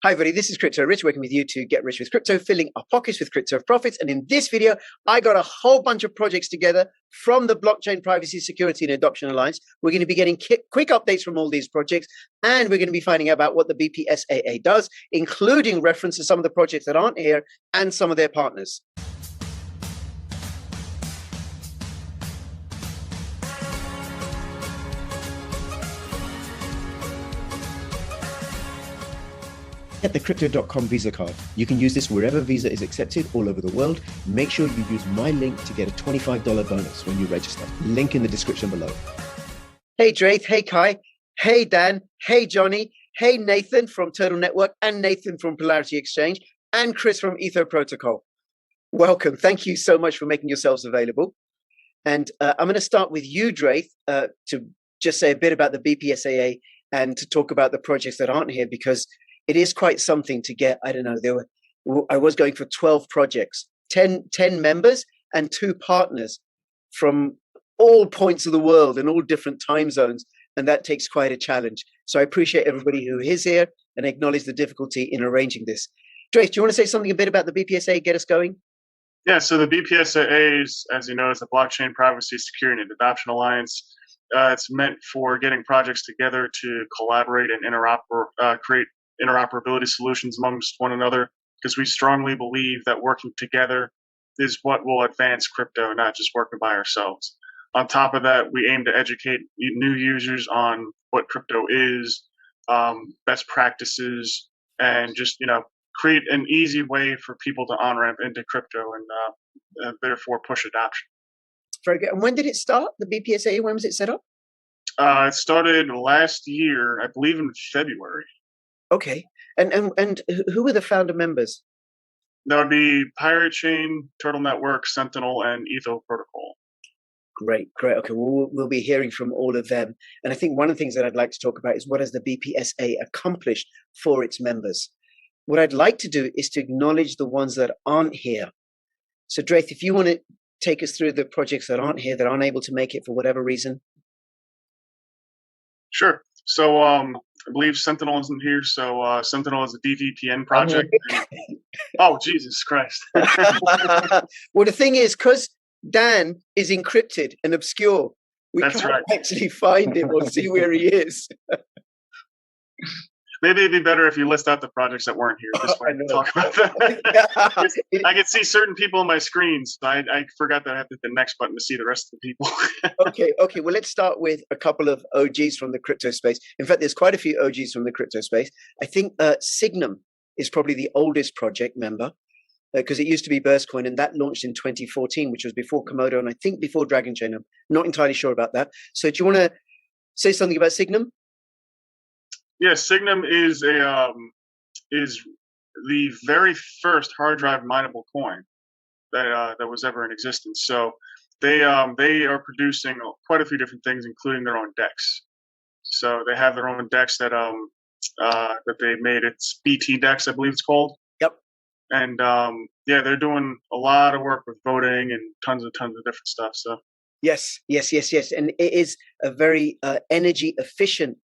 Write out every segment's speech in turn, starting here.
Hi everybody, this is Crypto Rich, working with you to get rich with crypto, filling our pockets with crypto profits. And in this video, I got a whole bunch of projects together from the Blockchain Privacy, Security and Adoption Alliance. We're going to be getting quick updates from all these projects, and we're going to be finding out about what the BPSAA does, including reference to some of the projects that aren't here and some of their partners. Get the Crypto.com Visa card. You can use this wherever Visa is accepted all over the world. Make sure you use my link to get a $25 bonus when you register. Link in the description below. Hey Draith, hey Kai, hey Dan, hey Johnny, hey Nathan from Turtle Network, and Nathan from Polarity Exchange, and Chris from Etho Protocol. Welcome. Thank you so much for making yourselves available. And I'm going to start with you, Draith, to just say a bit about the BPSAA and to talk about the projects that aren't here, because it is quite something to get. I don't know, I was going for 12 projects, 10 members and 2 partners from all points of the world and all different time zones. And that takes quite a challenge. So I appreciate everybody who is here and acknowledge the difficulty in arranging this. Draith, do you want to say something a bit about the BPSAA, get us going? Yeah, so the BPSAA, as you know, is the Blockchain Privacy, Security and Adoption Alliance. It's meant for getting projects together to collaborate and create interoperability solutions amongst one another, because we strongly believe that working together is what will advance crypto, not just working by ourselves. On top of that, we aim to educate new users on what crypto is, best practices, and just create an easy way for people to on-ramp into crypto and therefore push adoption. Very good. And when did it start, the BPSAA? When was it set up? It started last year, I believe in February. Okay. And who were the founder members? That would be Pirate Chain, Turtle Network, Sentinel, and Etho Protocol. Great. Okay, we'll be hearing from all of them. And I think one of the things that I'd like to talk about is what has the BPSAA accomplished for its members. What I'd like to do is to acknowledge the ones that aren't here. So Draith, if you want to take us through the projects that aren't here, that aren't able to make it for whatever reason. Sure. So I believe Sentinel isn't here. So Sentinel is a DVPN project. Oh, Jesus Christ. Well, the thing is, because Dan is encrypted and obscure, we can't actually find him or see where he is. Maybe it'd be better if you list out the projects that weren't here. This way to talk about that. I can see certain people on my screen, so I forgot that I have to hit the next button to see the rest of the people. Okay. Well, let's start with a couple of OGs from the crypto space. In fact, there's quite a few OGs from the crypto space. I think Signum is probably the oldest project member, because it used to be Burstcoin, and that launched in 2014, which was before Komodo, and I think before Dragon Chain. I'm not entirely sure about that. So do you want to say something about Signum? Yeah, Signum is the very first hard drive mineable coin that was ever in existence. So they are producing quite a few different things, including their own DEX. So they have their own DEX that they made. It's BT DEX, I believe it's called. Yep. And yeah, they're doing a lot of work with voting and tons of different stuff. So yes, and it is a very energy efficient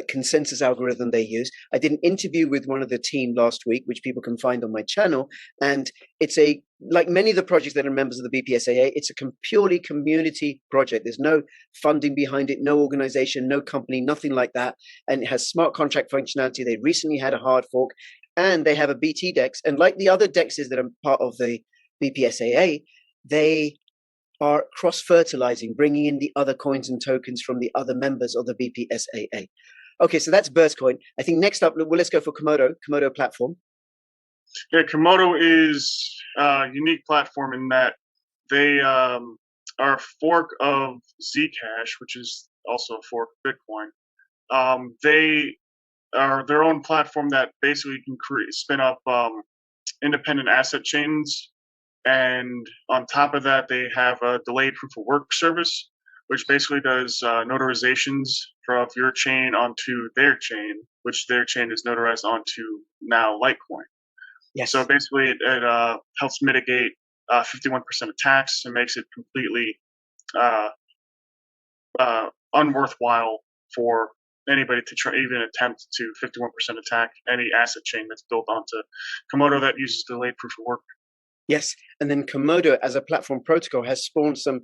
consensus algorithm they use. I did an interview with one of the team last week, which people can find on my channel, and it's like many of the projects that are members of the BPSAA, it's a purely community project. There's no funding behind it, no organization, no company, nothing like that, and it has smart contract functionality. They recently had a hard fork, and they have a BT DEX, and like the other DEXs that are part of the BPSAA, they are cross-fertilizing, bringing in the other coins and tokens from the other members of the BPSAA. Okay, so that's Burstcoin. I think next up, well, let's go for Komodo platform. Yeah, Komodo is a unique platform in that they are a fork of Zcash, which is also a fork of Bitcoin. They are their own platform that basically can spin up independent asset chains. And on top of that, they have a delayed proof of work service, which basically does notarizations from your chain onto their chain, which their chain is notarized onto now Litecoin. Yes. So basically, it helps mitigate 51% of tax and makes it completely unworthwhile for anybody to try even attempt to 51% attack any asset chain that's built onto Komodo that uses delayed proof of work. Yes, and then Komodo as a platform protocol has spawned some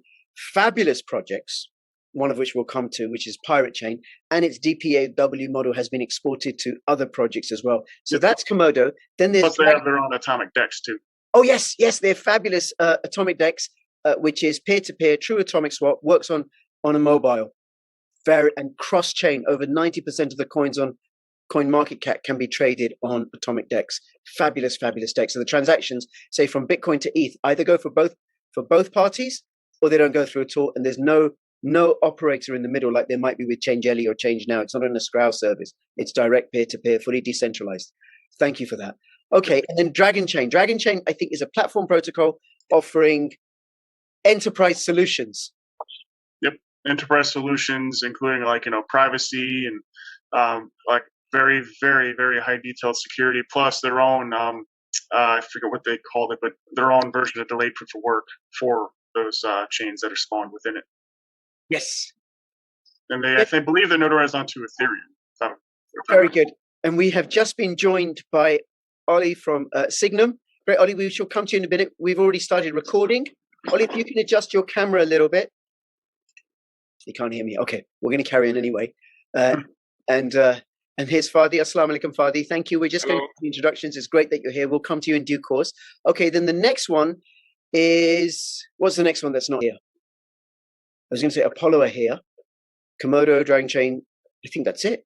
fabulous projects, one of which we'll come to, which is Pirate Chain, and its DPAW model has been exported to other projects as well. So Yep. that's Komodo. Then there's Plus they have their own atomic DEX too. oh yes, they're fabulous atomic DEX, which is peer-to-peer, true atomic swap, works on a mobile, and cross-chain. Over 90% of the coins on CoinMarketCap can be traded on atomic DEX. Fabulous DEX. So the transactions, say from Bitcoin to ETH, either go for both parties, or they don't go through at all. And there's no operator in the middle like there might be with ChangeLly or ChangeNow. It's not an Scrow service. It's direct peer-to-peer, fully decentralized. Thank you for that. Okay, and then Dragon Chain. Dragon Chain, I think, is a platform protocol offering enterprise solutions. Yep, enterprise solutions, including privacy and like very, very, very high detailed security, plus their own I forget what they called it, but their own version of delayed proof of work for those chains that are spawned within it. Yes, and they believe they're notarized onto Ethereum. Very good. And we have just been joined by Ollie from Signum. Great, Ollie, we shall come to you in a minute. We've already started recording. Ollie, if you can adjust your camera a little bit. You can't hear me. Okay, we're going to carry on anyway. And here's Fadi. Assalamu alaikum, Fadi. Thank you. We're just going to do the introductions. It's great that you're here. We'll come to you in due course. Okay, then the next one is, what's the next one that's not here? I was going to say Opolo are here. Komodo, Dragon Chain. I think that's it.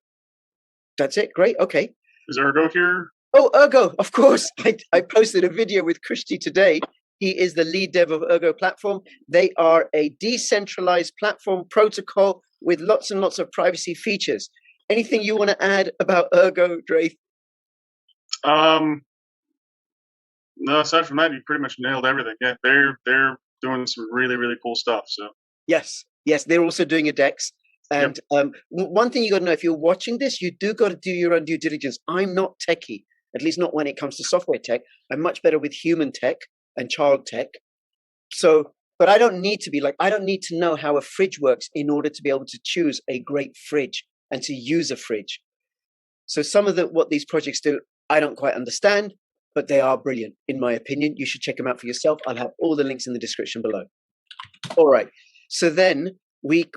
That's it. Great. Okay. Is Ergo here? Oh, Ergo, of course. I posted a video with Christy today. He is the lead dev of Ergo Platform. They are a decentralized platform protocol with lots and lots of privacy features. Anything you want to add about Ergo, Draith? No, aside from that, you pretty much nailed everything. Yeah, they're doing some really, really cool stuff. So yes, they're also doing a DEX. And one thing you got to know, if you're watching this, you do got to do your own due diligence. I'm not techie, at least not when it comes to software tech. I'm much better with human tech and child tech. So, but I don't need to be I don't need to know how a fridge works in order to be able to choose a great fridge and to use a fridge. So some of what these projects do, I don't quite understand, but they are brilliant, in my opinion. You should check them out for yourself. I'll have all the links in the description below. All right. So then we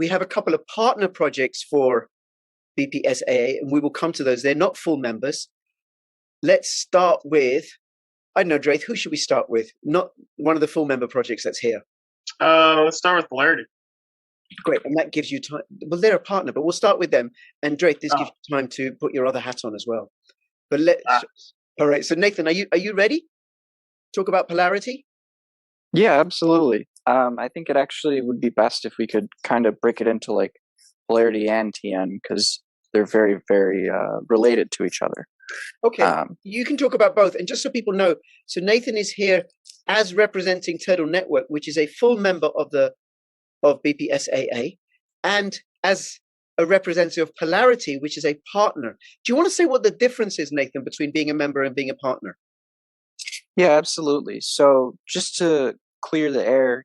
have a couple of partner projects for BPSAA, and we will come to those. They're not full members. Let's start with, I don't know, Draith, who should we start with? Not one of the full member projects that's here. Let's start with Polarity. Great, and that gives you time. Well, they're a partner, but we'll start with them. And Draith, this gives you time to put your other hat on as well. But all right. So Nathan, are you ready? Talk about Polarity? Yeah, absolutely. I think it actually would be best if we could kind of break it into like Polarity and TN, because they're very, very related to each other. Okay, you can talk about both. And just so people know, so Nathan is here as representing Turtle Network, which is a full member of BPSAA, and as a representative of Polarity, which is a partner. Do you want to say what the difference is, Nathan, between being a member and being a partner? Yeah, absolutely. So just to clear the air,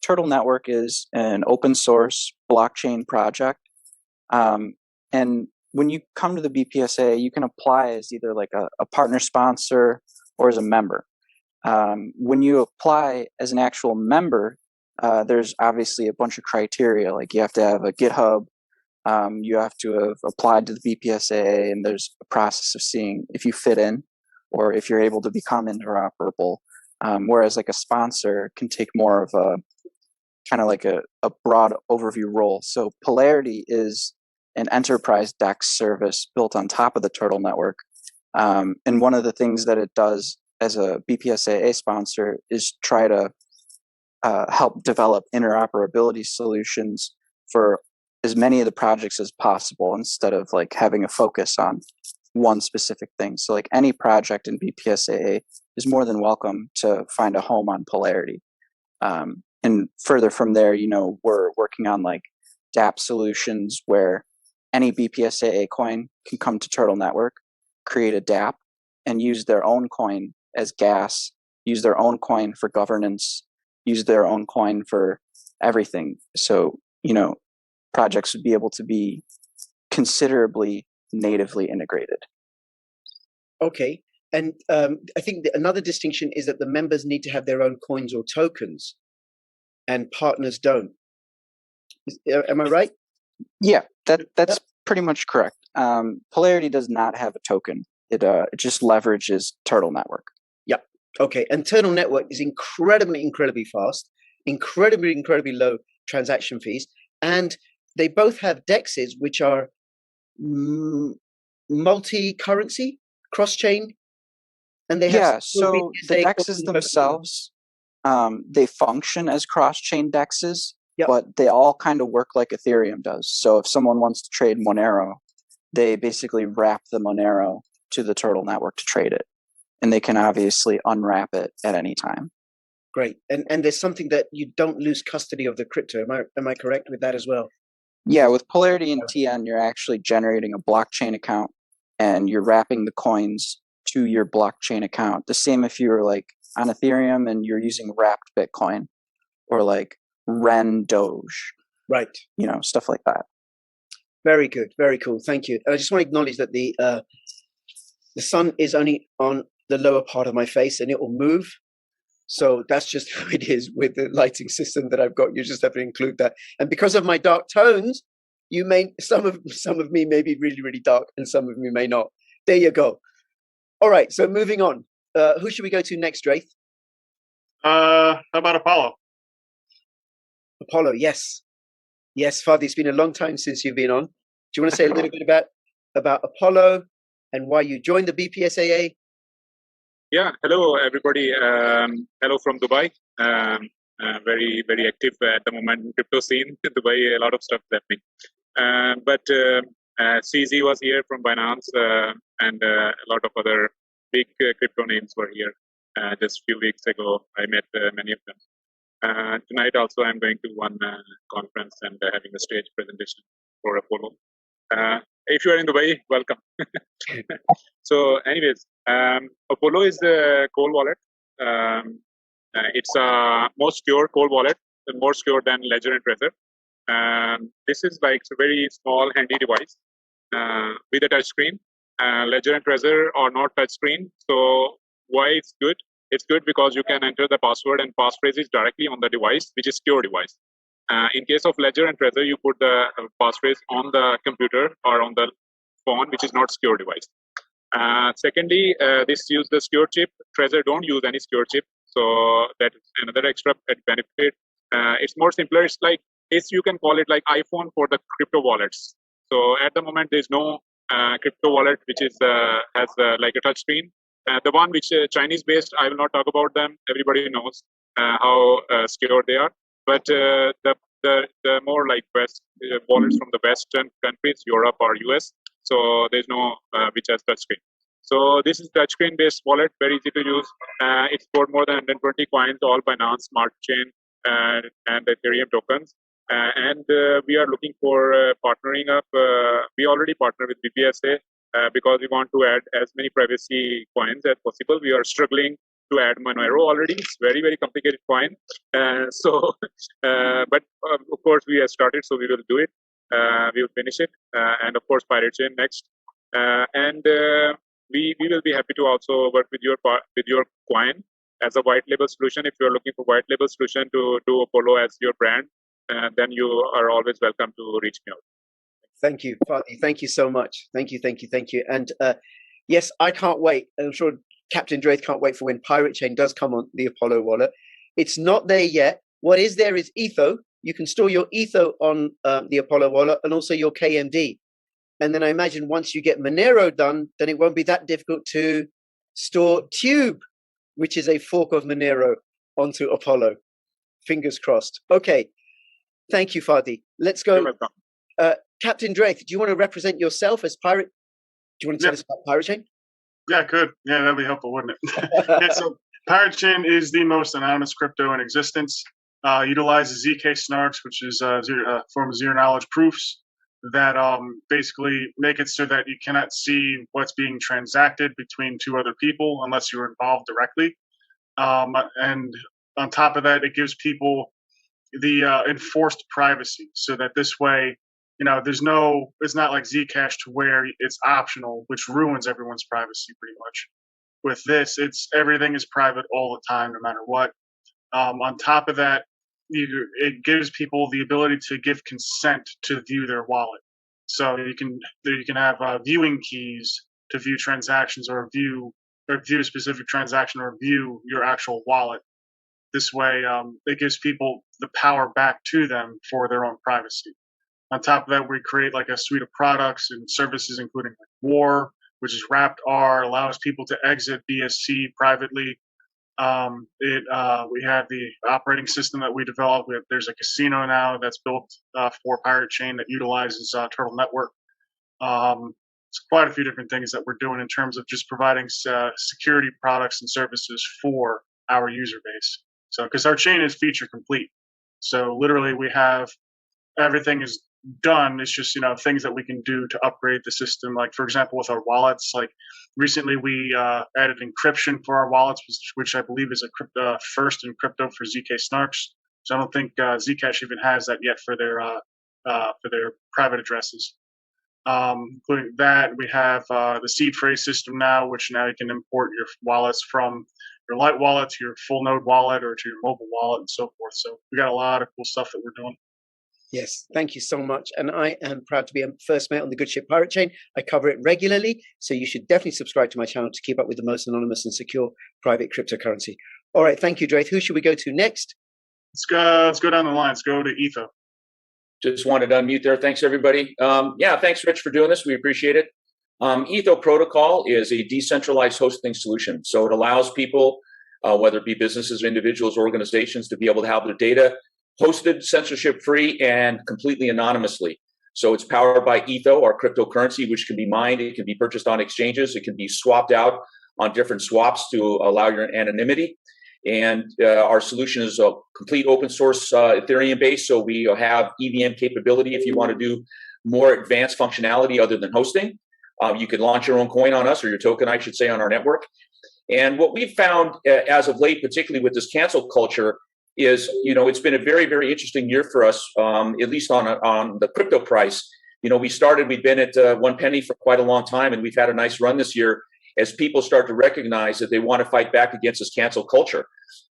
Turtle Network is an open source blockchain project. And when you come to the BPSA, you can apply as either like a partner sponsor or as a member. When you apply as an actual member, there's obviously a bunch of criteria. Like you have to have a GitHub, you have to have applied to the BPSAA, and there's a process of seeing if you fit in or if you're able to become interoperable. Whereas like a sponsor can take more of a kind of like a broad overview role. So Polarity is an enterprise DEX service built on top of the Turtle Network. And one of the things that it does as a BPSAA sponsor is try to help develop interoperability solutions for as many of the projects as possible, instead of like having a focus on one specific thing. So like any project in BPSAA is more than welcome to find a home on Polarity. And further from there, we're working on like dApp solutions where any BPSAA coin can come to Turtle Network, create a dApp, and use their own coin as gas, use their own coin for governance, use their own coin for everything. So, projects would be able to be considerably natively integrated. Okay. And I think another distinction is that the members need to have their own coins or tokens, and partners don't. Am I right? Yeah, that's pretty much correct. Polarity does not have a token. It just leverages Turtle Network. Yeah. Okay. And Turtle Network is incredibly fast, incredibly low transaction fees, and they both have DEXs which are multi-currency, cross-chain, and they have so the DEXs themselves, they function as cross-chain DEXs, but they all kind of work like Ethereum does. So if someone wants to trade Monero, they basically wrap the Monero to the Turtle Network to trade it, and they can obviously unwrap it at any time. Great. And there's something that you don't lose custody of the crypto. Am I correct with that as well? Yeah, with Polarity and TN, you're actually generating a blockchain account, and you're wrapping the coins to your blockchain account. The same if you were like on Ethereum and you're using wrapped Bitcoin, or like Ren Doge. Right. You know, stuff like that. Very good. Very cool. Thank you. And I just want to acknowledge that the sun is only on the lower part of my face, and it will move. So that's just how it is with the lighting system that I've got. You just have to include that. And because of my dark tones, some of me may be really dark, and some of me may not. There you go. All right. So moving on. Who should we go to next, Draith? How about Apollo? Apollo. Yes. Yes, Father. It's been a long time since you've been on. Do you want to say a little bit about Apollo and why you joined the BPSAA? Yeah, hello everybody. Hello from Dubai. Very active at the moment in crypto scene in Dubai. A lot of stuff happening. But CZ was here from Binance, and a lot of other big crypto names were here. Just a few weeks ago, I met many of them. Tonight also, I'm going to one conference and having a stage presentation for Apollo. If you are in Dubai, welcome. So anyways, Opolo is the cold wallet. It's a more secure cold wallet, more secure than Ledger and Trezor. This is like a very small, handy device with a touch screen. Ledger and Trezor are not touch screen. So why it's good? It's good because you can enter the password and passphrases directly on the device, which is secure device. In case of Ledger and Trezor, you put the passphrase on the computer or on the phone, which is not secure device. Secondly, this use the secure chip. Trezor don't use any secure chip, so that is another extra benefit. It's more simpler. It's like you can call it like iPhone for the crypto wallets. So at the moment, there's no crypto wallet which is has like a touch screen. The one which Chinese based, I will not talk about them. Everybody knows how secure they are. But the more like West wallets from the Western countries, Europe or US, so there's no which has touchscreen. So this is touchscreen based wallet, very easy to use. It's for more than 120 coins, all Binance Smart Chain and Ethereum tokens. And we are looking for partnering up. We already partner with BPSAA because we want to add as many privacy coins as possible. We are struggling to add Monero already. It's very complicated coin. But of course we have started, so we will do it. We will finish it, and of course Pirate Chain next. And we will be happy to also work with your coin as a white label solution. If you are looking for white label solution to do Apollo as your brand, then you are always welcome to reach me out. Thank you, Fatih. Thank you so much. Thank you. And yes, I can't wait. I'm sure Captain Draith can't wait for when Pirate Chain does come on the Apollo wallet. It's not there yet. What is there is Etho. You can store your Etho on the Apollo wallet and also your KMD. And then I imagine once you get Monero done, then it won't be that difficult to store Tube, which is a fork of Monero, onto Apollo. Fingers crossed. Okay. Thank you, Fadi. Let's go. Captain Draith, do you want to represent yourself as Pirate? Do you want to tell us about Pirate Chain? Yeah, good. Yeah, that'd be helpful, wouldn't it? Yeah, so Pirate Chain is the most anonymous crypto in existence. Utilizes ZK snarks, which is a form of zero-knowledge proofs that basically make it so that you cannot see what's being transacted between two other people unless you're involved directly. And on top of that, it gives people the enforced privacy, so that this way, it's not like Zcash to where it's optional, which ruins everyone's privacy pretty much. With this, everything is private all the time, no matter what. On top of that, it gives people the ability to give consent to view their wallet. So you can have viewing keys to view transactions or view a specific transaction or view your actual wallet. This way, it gives people the power back to them for their own privacy. On top of that, we create like a suite of products and services, including like WAR, which is wrapped R, allows people to exit BSC privately. We have the operating system that we developed. There's a casino now that's built for Pirate Chain that utilizes Turtle Network. It's quite a few different things that we're doing in terms of just providing security products and services for our user base. So, because our chain is feature complete, so literally we have everything is done. It's just things that we can do to upgrade the system. Like for example, with our wallets, like recently we added encryption for our wallets, which I believe is a first in crypto for ZK Snarks. So I don't think Zcash even has that yet for their private addresses. Including that, we have the seed phrase system now, which now you can import your wallets from your light wallet to your full node wallet or to your mobile wallet and so forth. So we got a lot of cool stuff that we're doing. Yes, thank you so much. And I am proud to be a first mate on the Good Ship Pirate Chain. I cover it regularly, so you should definitely subscribe to my channel to keep up with the most anonymous and secure private cryptocurrency. All right, thank you, Draith. Who should we go to next? Let's go down the line. Let's go to Etho. Just wanted to unmute there. Thanks, everybody. Thanks, Rich, for doing this. We appreciate it. Etho Protocol is a decentralized hosting solution. So it allows people, whether it be businesses, individuals, organizations, to be able to have their data hosted censorship-free and completely anonymously. So it's powered by Etho, our cryptocurrency, which can be mined. It can be purchased on exchanges. It can be swapped out on different swaps to allow your anonymity. And our solution is a complete open source Ethereum base. So we have EVM capability if you want to do more advanced functionality other than hosting. You can launch your own coin on us, or your token, I should say, on our network. And what we've found as of late, particularly with this cancel culture, is it's been a very, very interesting year for us, at least on the crypto price. We've been at 1 penny for quite a long time, and we've had a nice run this year as people start to recognize that they want to fight back against this cancel culture.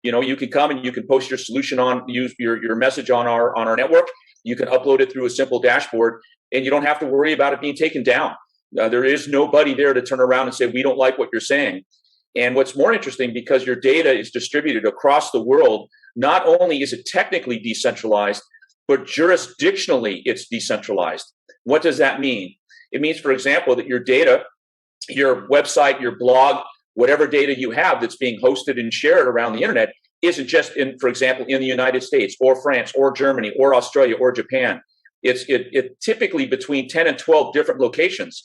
You can come and you can post your solution use your message on our network. You can upload it through a simple dashboard, and you don't have to worry about it being taken down. There is nobody there to turn around and say, we don't like what you're saying. And what's more interesting, because your data is distributed across the world, not only is it technically decentralized, but jurisdictionally it's decentralized. What does that mean? It means, for example, that your data, your website, your blog, whatever data you have that's being hosted and shared around the internet isn't just for example, in the United States or France or Germany or Australia or Japan. It's typically between 10 and 12 different locations.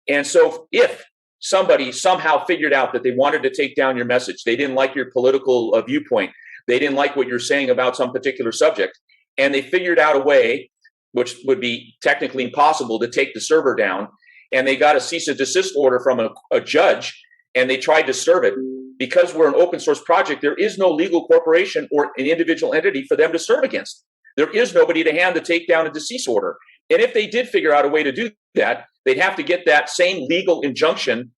And so if somebody somehow figured out that they wanted to take down your message, they didn't like your political viewpoint, they didn't like what you're saying about some particular subject, and they figured out a way, which would be technically impossible, to take the server down, and they got a cease and desist order from a judge, and they tried to serve it. Because we're an open source project, there is no legal corporation or an individual entity for them to serve against. There is nobody to hand the takedown and decease order. And if they did figure out a way to do that, they'd have to get that same legal injunction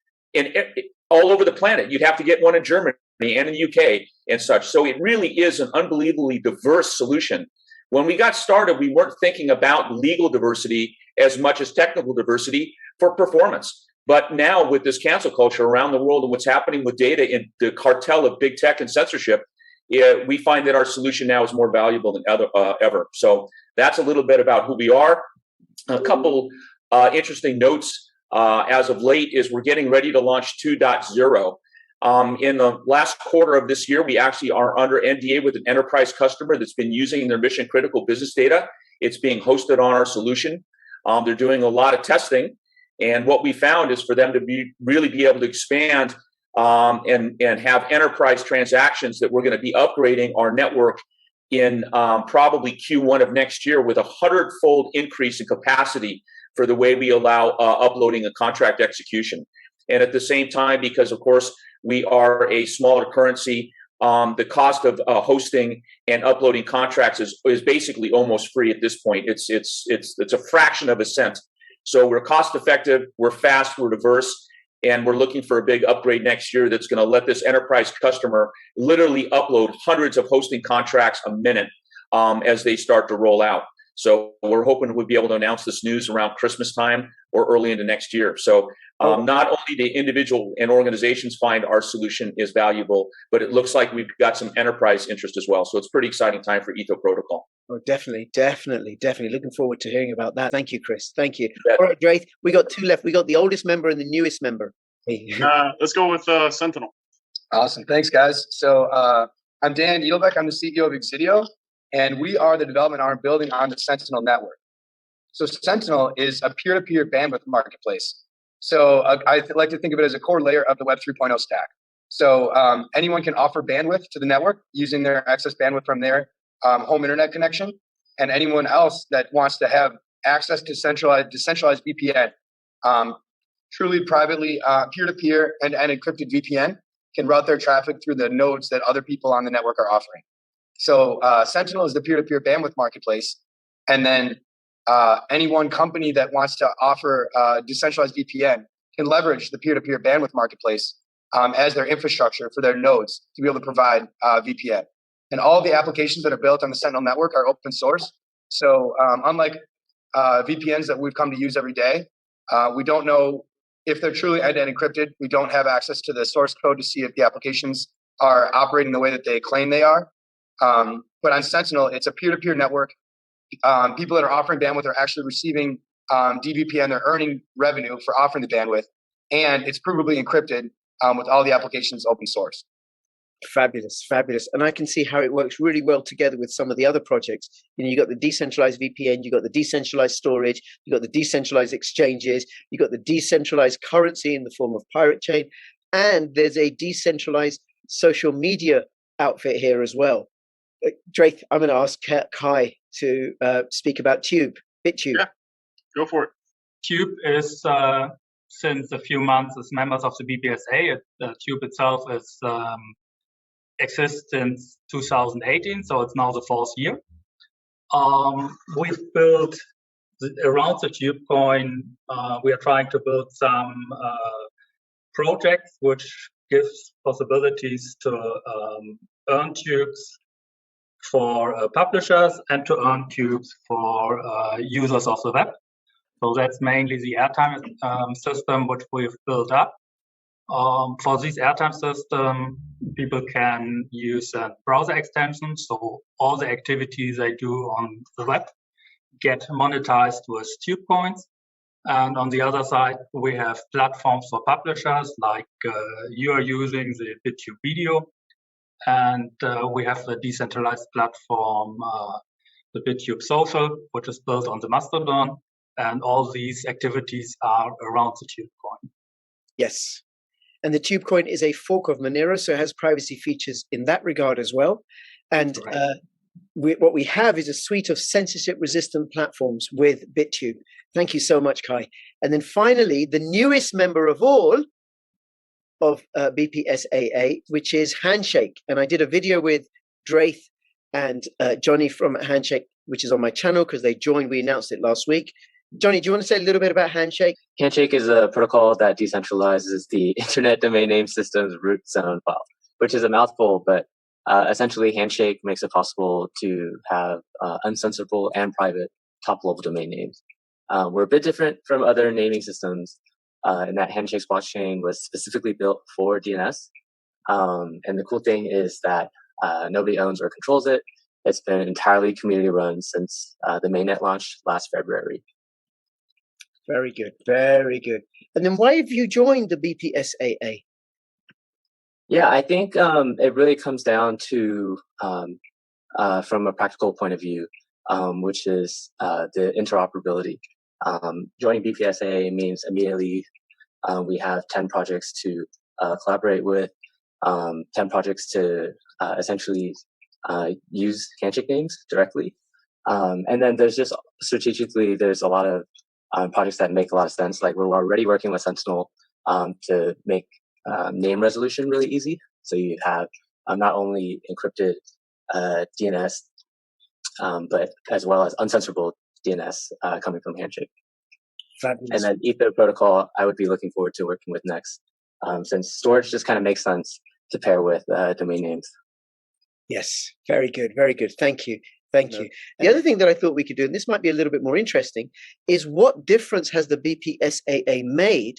all over the planet. You'd have to get one in Germany and in the UK and such. So it really is an unbelievably diverse solution. When we got started, we weren't thinking about legal diversity as much as technical diversity for performance. But now with this cancel culture around the world and what's happening with data and the cartel of big tech and censorship, we find that our solution now is more valuable than ever. So that's a little bit about who we are. A couple interesting notes as of late is we're getting ready to launch 2.0. In the last quarter of this year, we actually are under NDA with an enterprise customer that's been using their mission critical business data. It's being hosted on our solution. They're doing a lot of testing. And what we found is for them to really be able to expand and have enterprise transactions, that we're going to be upgrading our network in probably Q1 of next year with 100-fold increase in capacity for the way we allow uploading a contract execution. And at the same time, because of course we are a smaller currency, the cost of hosting and uploading contracts is basically almost free at this point. It's a fraction of a cent. So we're cost effective, we're fast, we're diverse, and we're looking for a big upgrade next year that's going to let this enterprise customer literally upload hundreds of hosting contracts a minute as they start to roll out. So we're hoping we'll be able to announce this news around Christmas time or early into next year. So not only do individual and organizations find our solution is valuable, but it looks like we've got some enterprise interest as well. So it's a pretty exciting time for Etho Protocol. Oh, definitely. Looking forward to hearing about that. Thank you, Chris. Thank you. All right, Draith, we got two left. We got the oldest member and the newest member. Let's go with Sentinel. Awesome. Thanks, guys. So I'm Dan Edelbeck. I'm the CEO of Exidio, and we are the development arm building on the Sentinel network. So Sentinel is a peer-to-peer bandwidth marketplace. So I like to think of it as a core layer of the Web 3.0 stack. So anyone can offer bandwidth to the network using their access bandwidth from their home internet connection, and anyone else that wants to have access to decentralized VPN, truly privately peer-to-peer and encrypted VPN, can route their traffic through the nodes that other people on the network are offering. So Sentinel is the peer-to-peer bandwidth marketplace, and then any one company that wants to offer decentralized VPN can leverage the peer-to-peer bandwidth marketplace as their infrastructure for their nodes to be able to provide VPN. And all the applications that are built on the Sentinel network are open source. So unlike VPNs that we've come to use every day, we don't know if they're truly end-to-end encrypted. We don't have access to the source code to see if the applications are operating the way that they claim they are. But on Sentinel, it's a peer-to-peer network. People that are offering bandwidth are actually receiving DVPN. They're earning revenue for offering the bandwidth, and it's provably encrypted with all the applications open source. Fabulous. And I can see how it works really well together with some of the other projects. You know, you got the decentralized VPN, you got the decentralized storage, you got the decentralized exchanges, you got the decentralized currency in the form of Pirate Chain, and there's a decentralized social media outfit here as well. Draith, I'm going to ask Kai to speak about BitTube. Yeah, go for it. Tube is since a few months as members of the BPSAA. Tube itself is exists since 2018, so it's now the 4th year. We've built around the Tube coin. We are trying to build some projects which gives possibilities to earn tubes for publishers and to earn tubes for users of the web. So that's mainly the airtime system which we've built up. For this airtime system, people can use a browser extension, so all the activities they do on the web get monetized with tube coins. And on the other side, we have platforms for publishers, like you are using the BitTube video, and we have the decentralized platform, the BitTube Social, which is built on the Mastodon, and all these activities are around the tube coin. Yes. And the tube coin is a fork of Monero, so it has privacy features in that regard as well. And what we have is a suite of censorship-resistant platforms with BitTube. Thank you so much, Kai. And then finally, the newest member of all of BPSAA, which is Handshake. And I did a video with Draith and Johnny from Handshake, which is on my channel because they joined. We announced it last week. Johnny, do you want to say a little bit about Handshake? Handshake is a protocol that decentralizes the Internet Domain Name System's root zone file, which is a mouthful, but essentially Handshake makes it possible to have uncensorable and private top-level domain names. We're a bit different from other naming systems in that Handshake's blockchain was specifically built for DNS. And the cool thing is that nobody owns or controls it. It's been entirely community run since the mainnet launched last February. Very good, very good. And then why have you joined the BPSAA? Yeah, I think it really comes down to, from a practical point of view, which is the interoperability. Joining BPSAA means immediately we have 10 projects to collaborate with, 10 projects to essentially use Handshake names directly. And then there's just strategically, there's a lot of projects that make a lot of sense. Like we're already working with Sentinel to make name resolution really easy. So you have not only encrypted DNS, but as well as uncensorable DNS coming from Handshake. Fabulous. And then Etho Protocol, I would be looking forward to working with next, since storage just kind of makes sense to pair with domain names. Yes, very good, very good. Thank you. Thank you. The other thing that I thought we could do, and this might be a little bit more interesting, is what difference has the BPSAA made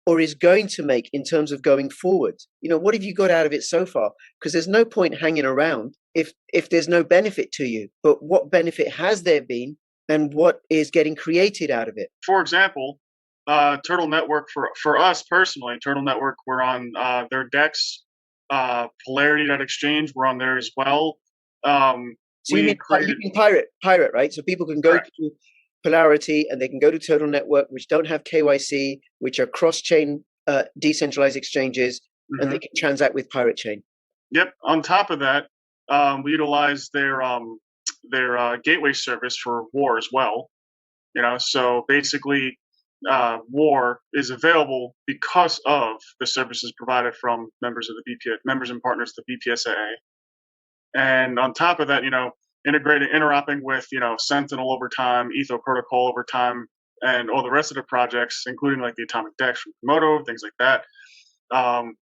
or is going to make in terms of going forward? What have you got out of it so far? Because there's no point hanging around if there's no benefit to you. But what benefit has there been, and what is getting created out of it? For example, Turtle Network, for us personally, Turtle Network, we're on their DEX, Polarity Exchange, we're on there as well. So you mean pirate, right? So people can go to Polarity and they can go to Turtle Network, which don't have KYC, which are cross-chain decentralized exchanges, and they can transact with Pirate Chain. Yep. On top of that, we utilize their gateway service for War as well. So basically, War is available because of the services provided from members and partners of the BPSAA. And on top of that, interoping with, Sentinel over time, Etho Protocol over time, and all the rest of the projects, including like the Atomic Dex from Komodo, things like that.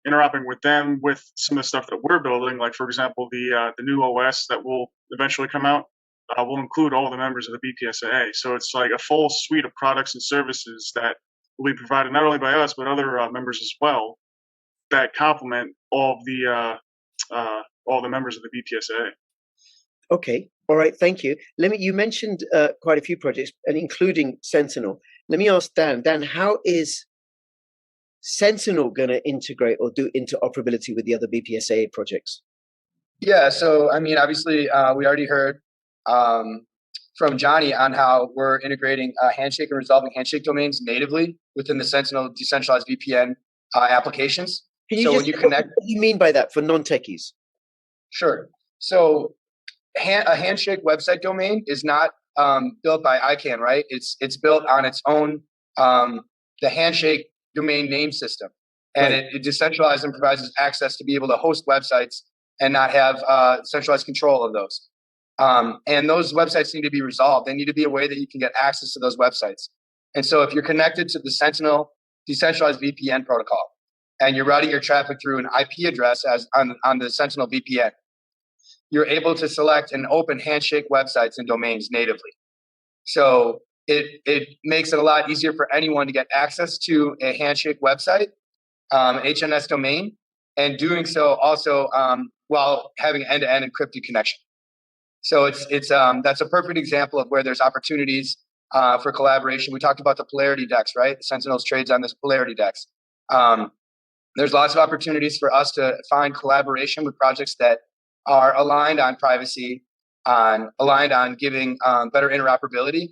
Interoping with them with some of the stuff that we're building, like for example, the new OS that will eventually come out will include all the members of the BPSAA. So it's like a full suite of products and services that will be provided not only by us but other members as well that complement all the members of the BPSAA. Okay. All right. Thank you. You mentioned quite a few projects, and including Sentinel. Let me ask Dan. Dan, how is Sentinel going to integrate or do interoperability with the other BPSAA projects? Yeah. So, obviously, we already heard from Johnny on how we're integrating Handshake and resolving Handshake domains natively within the Sentinel decentralized VPN applications. When you connect, what do you mean by that for non-techies? Sure. So a Handshake website domain is not built by ICANN, right? It's built on its own, the Handshake domain name system. And it decentralizes and provides us access to be able to host websites and not have centralized control of those. And those websites need to be resolved. They need to be a way that you can get access to those websites. And so if you're connected to the Sentinel decentralized VPN protocol, and you're routing your traffic through an IP address as on the Sentinel VPN, you're able to select and open Handshake websites and domains natively. So it makes it a lot easier for anyone to get access to a Handshake website, HNS domain, and doing so also while having end-to-end encrypted connection. So it's that's a perfect example of where there's opportunities for collaboration. We talked about the Polarity Dex, right? Sentinel's trades on this Polarity Dex. There's lots of opportunities for us to find collaboration with projects that are aligned on privacy, aligned on giving better interoperability.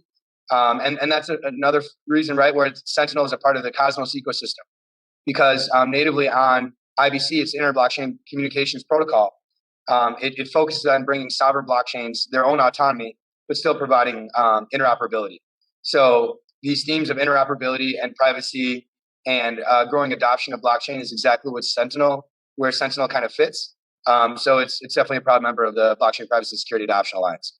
And that's another reason, right, where Sentinel is a part of the Cosmos ecosystem. Because natively on IBC, it's Inter-Blockchain Communications Protocol. It focuses on bringing sovereign blockchains their own autonomy, but still providing interoperability. So these themes of interoperability and privacy and growing adoption of blockchain is exactly where Sentinel kind of fits. So it's definitely a proud member of the Blockchain Privacy and Security Adoption Alliance.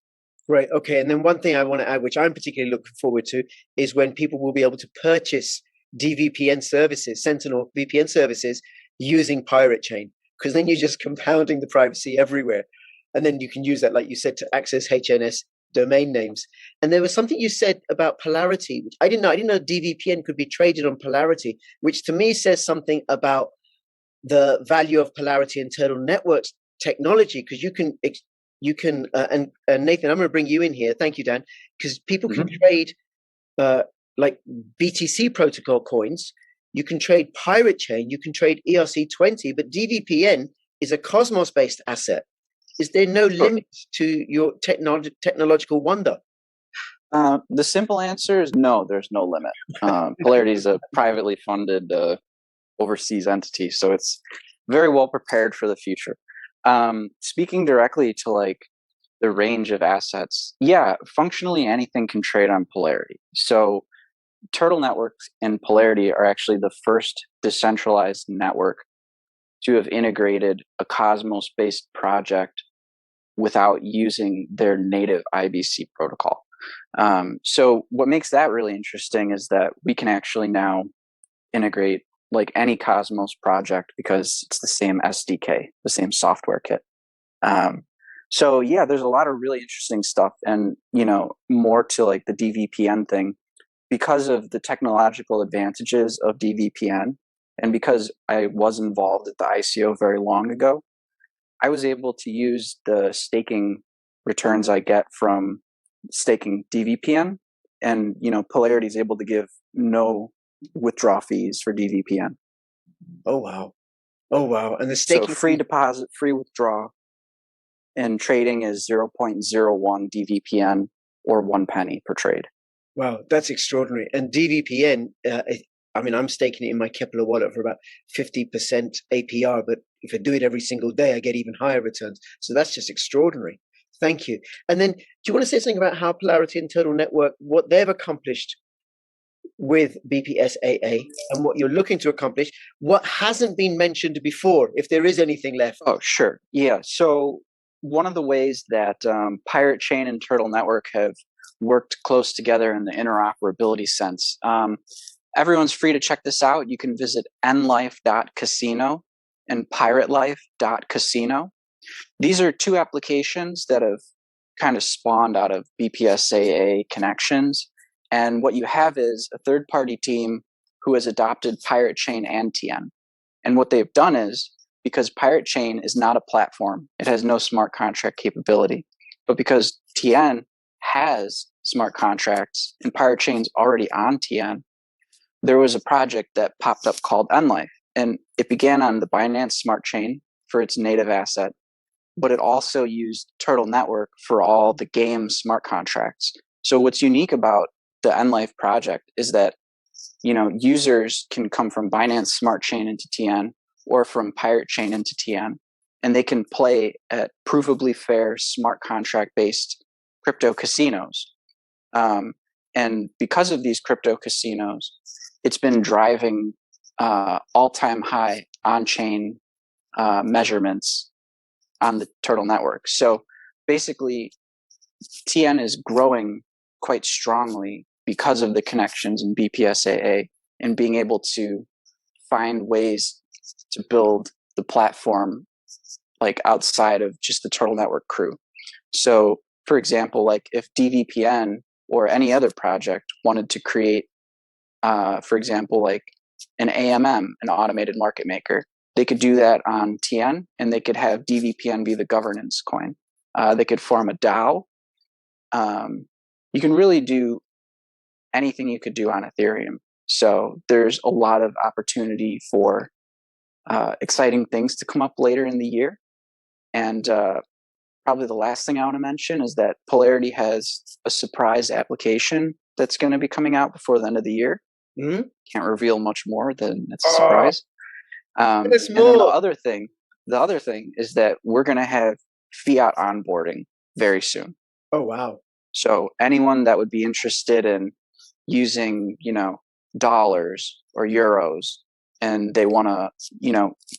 Right. Okay. And then one thing I want to add, which I'm particularly looking forward to, is when people will be able to purchase DVPN services, Sentinel VPN services, using Pirate Chain, because then you're just compounding the privacy everywhere. And then you can use that, like you said, to access HNS domain names. And there was something you said about Polarity, which I didn't know. I didn't know DVPN could be traded on Polarity, which to me says something about the value of Polarity and Turtle Networks technology, because you can and Nathan, I'm going to bring you in here. Thank you, Dan, because people can trade like BTC protocol coins. You can trade Pirate Chain. You can trade ERC20, but DVPN is a Cosmos-based asset. Is there no limit to your technological wonder? The simple answer is no, there's no limit. Polarity is a privately funded overseas entity, so it's very well prepared for the future. Speaking directly to like the range of assets, yeah, functionally anything can trade on Polarity. So Turtle Networks and Polarity are actually the first decentralized network to have integrated a Cosmos-based project without using their native IBC protocol. So what makes that really interesting is that we can actually now integrate like any Cosmos project because it's the same SDK, the same software kit. So yeah, there's a lot of really interesting stuff, and more to like the DVPN thing, because of the technological advantages of DVPN, and because I was involved at the ICO very long ago, I was able to use the staking returns I get from staking DVPN, and Polarity is able to give no withdrawal fees for DVPN. Oh wow! And the staking, so free deposit, free withdrawal, and trading is 0.01 DVPN or 1 penny per trade. Wow, that's extraordinary. And DVPN, I'm staking it in my Kepler wallet for about 50% APR, but if I do it every single day, I get even higher returns. So that's just extraordinary. Thank you. And then, do you want to say something about how Polarity and Total Network, what they've accomplished with BPSAA and what you're looking to accomplish, what hasn't been mentioned before, if there is anything left? Oh, sure. Yeah. So one of the ways that Pirate Chain and Turtle Network have worked close together in the interoperability sense, everyone's free to check this out. You can visit nlife.casino and piratelife.casino. These are two applications that have kind of spawned out of BPSAA connections. And what you have is a third-party team who has adopted Pirate Chain and TN. And what they've done is, because Pirate Chain is not a platform, it has no smart contract capability. But because TN has smart contracts and Pirate Chain's already on TN, there was a project that popped up called NLife. And it began on the Binance Smart Chain for its native asset, but it also used Turtle Network for all the game smart contracts. So what's unique about the NLife project is that users can come from Binance Smart Chain into TN or from Pirate Chain into TN, and they can play at provably fair smart contract based crypto casinos. And because of these crypto casinos, it's been driving all-time high on-chain measurements on the Turtle Network. So basically, TN is growing quite strongly because of the connections in BPSAA and being able to find ways to build the platform like outside of just the Turtle Network crew. So for example, like if DVPN or any other project wanted to create, for example, like an AMM, an automated market maker, they could do that on TN, and they could have DVPN be the governance coin. They could form a DAO. You can really do anything you could do on Ethereum. So there's a lot of opportunity for exciting things to come up later in the year. And probably the last thing I want to mention is that Polarity has a surprise application that's going to be coming out before the end of the year. Mm-hmm. Can't reveal much more than it's a surprise. And then the other thing is that we're going to have fiat onboarding very soon. Oh, wow. So anyone that would be interested in using, dollars or euros, and they want to,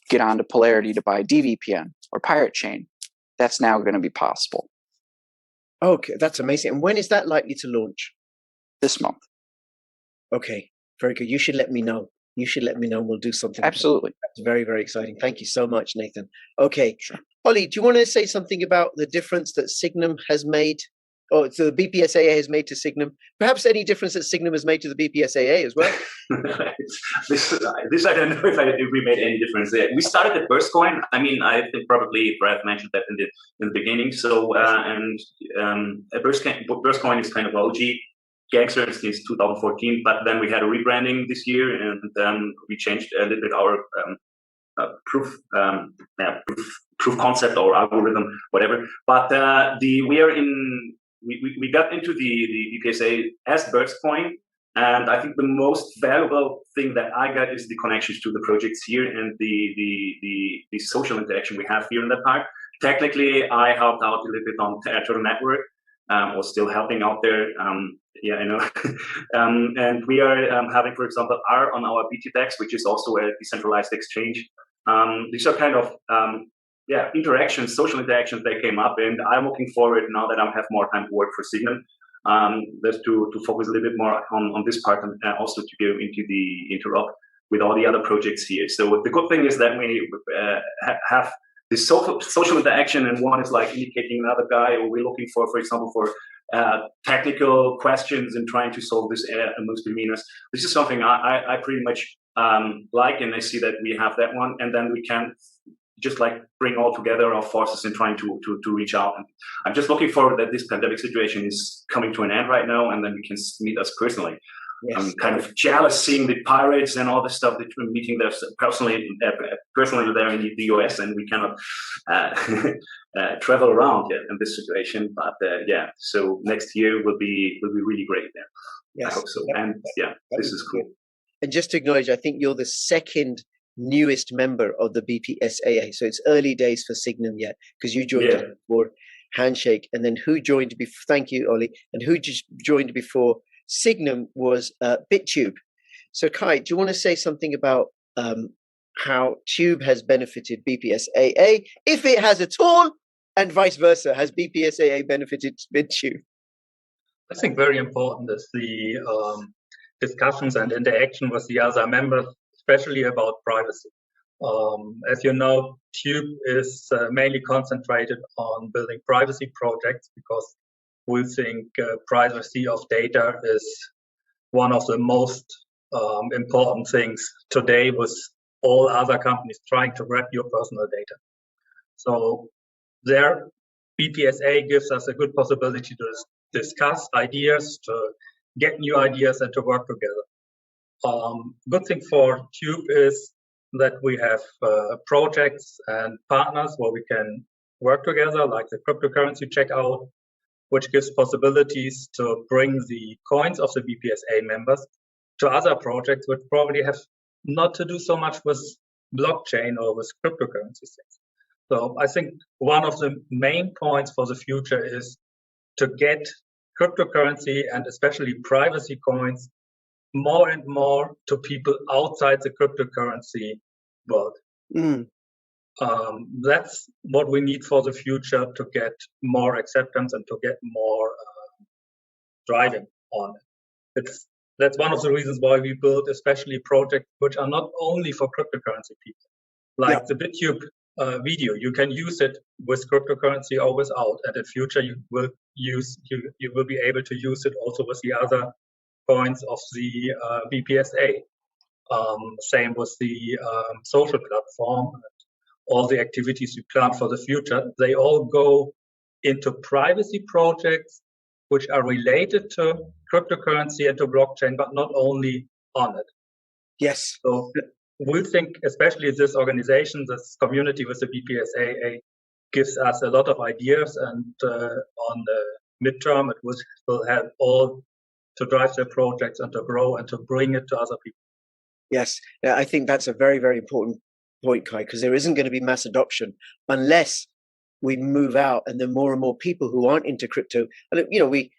get onto Polarity to buy DVPN or Pirate Chain, that's now going to be possible. Okay, that's amazing. And when is that likely to launch? This month. Okay, very good. You should let me know. We'll do something. Absolutely. That's very, very exciting. Thank you so much, Nathan. Okay. Sure. Ollie, do you want to say something about the difference that Signum has made, or the BPSAA has made to Signum? Perhaps any difference that Signum has made to the BPSAA as well? this I don't know if we made any difference there. We started at BurstCoin. I think probably Brad mentioned that in the beginning. So BurstCoin is kind of OG gangster since 2014, but then we had a rebranding this year, and then we changed a little bit our proof concept or algorithm, whatever. But we got into the BPSA as BurstCoin, and I think the most valuable thing that I got is the connections to the projects here and the social interaction we have here in that part. Technically, I helped out a little bit on Turtle Network. Was still helping out there. Yeah, I know. And we are having, for example, ARRR on our BTDEX, which is also a decentralized exchange. These are kind of interactions, social interactions that came up, and I'm looking forward now that I have more time to work for Signum. Just to focus a little bit more on this part, and also to go into the interop with all the other projects here. So the good thing is that we have this social interaction, and one is like indicating another guy, or we're looking for example, for technical questions and trying to solve this amongst beginners. This is something I pretty much like, and I see that we have that one, and then we can just like bring all together our forces in trying to reach out. And I'm just looking forward that this pandemic situation is coming to an end right now, and then we can meet us personally. Yes. I'm kind of jealous seeing the pirates and all the stuff that we're meeting there personally there in the US, and we cannot travel around yet in this situation. But so next year will be really great there. Yes. I hope so. And this is cool. And just to acknowledge, I think you're the second newest member of the BPSAA. So it's early days for Signum yet, because you joined before Handshake, and then who joined before? Thank you, Ollie. And who just joined before Signum was BitTube. So Kai, do you want to say something about how Tube has benefited BPSAA, if it has at all, and vice versa? Has BPSAA benefited BitTube? I think very important is the discussions and interaction with the other members, especially about privacy. As you know, Tube is mainly concentrated on building privacy projects, because we think privacy of data is one of the most important things today, with all other companies trying to grab your personal data. So there, BPSA gives us a good possibility to discuss ideas, to get new ideas, and to work together. Good thing for Tube is that we have projects and partners where we can work together, like the cryptocurrency checkout, which gives possibilities to bring the coins of the BPSA members to other projects which probably have not to do so much with blockchain or with cryptocurrency things. So I think one of the main points for the future is to get cryptocurrency, and especially privacy coins, more and more to people outside the cryptocurrency world. That's what we need for the future, to get more acceptance and to get more driving on it. That's one of the reasons why we build especially projects which are not only for cryptocurrency people, like the BitTube video. You can use it with cryptocurrency or without, and in future you will be able to use it also with the other coins of the BPSA. Same with the social platform. All the activities we plan for the future, they all go into privacy projects which are related to cryptocurrency and to blockchain, but not only on it. Yes. So we think, especially this organization, this community with the BPSAA, gives us a lot of ideas, and on the midterm, it will help all to drive their projects and to grow and to bring it to other people. Yes, I think that's a very, very important point, Kai, because there isn't going to be mass adoption unless we move out, and then more and more people who aren't into crypto, and we